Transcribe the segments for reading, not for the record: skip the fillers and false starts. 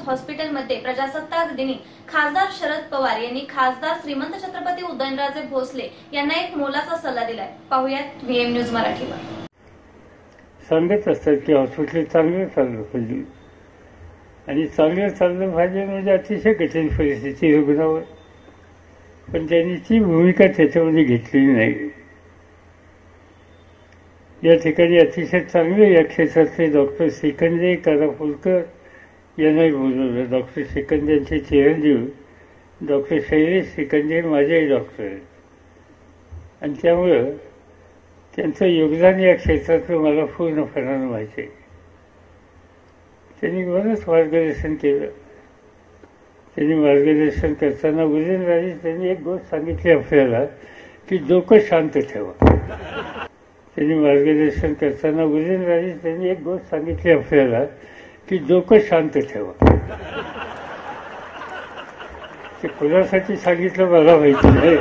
हॉस्पिटलमध्ये प्रजासत्ताक दिनी खासदार शरद पवार यांनी खासदार श्रीमंत छत्रपती उदयनराजे भोसले यांना एक मोलाचा सल्ला दिलाय. पाहुयात व्हीएम न्यूज मराठीवर. सांगत असतात की हॉस्पिटल चांगलं चाललं पाहिजे आणि चांगलं चाललं पाहिजे म्हणजे अतिशय कठीण परिस्थिती रुग्णावर, पण त्यांनी ती भूमिका त्याच्यामध्ये घेतलेली नाही. या ठिकाणी अतिशय चांगले या क्षेत्रातले डॉक्टर श्रीकंदे कारापुरकर यांनाही बोलवलं. डॉक्टर श्रीकंदे यांचे चिरंजीव डॉक्टर शैलेश श्रीकंदे माझेही डॉक्टर आहेत आणि त्यामुळं त्यांचं योगदान या क्षेत्रातलं मला पूर्णपणानं माहिती आहे. त्यांनी बरंच मार्गदर्शन केलं. त्यांनी मार्गदर्शन करताना उदयनराजे त्यांनी एक गोष्ट सांगितली आपल्याला की डोकं शांत ठेवा. त्यांनी मार्गदर्शन करताना उदयनराजे त्यांनी एक गोष्ट सांगितली आपल्याला की डोकं शांत ठेवा. ते कोणासाठी सांगितलं मला माहिती नाही,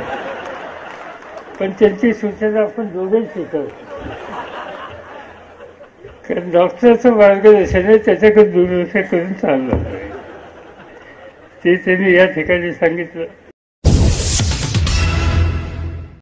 पण त्यांची सूचना आपण दोघेही स्वीकारतो. कारण डॉक्टरचं मार्गदर्शन आहे त्याच्याकडे दुर्लक्ष करून चाललं. ते त्यांनी या ठिकाणी सांगितलं.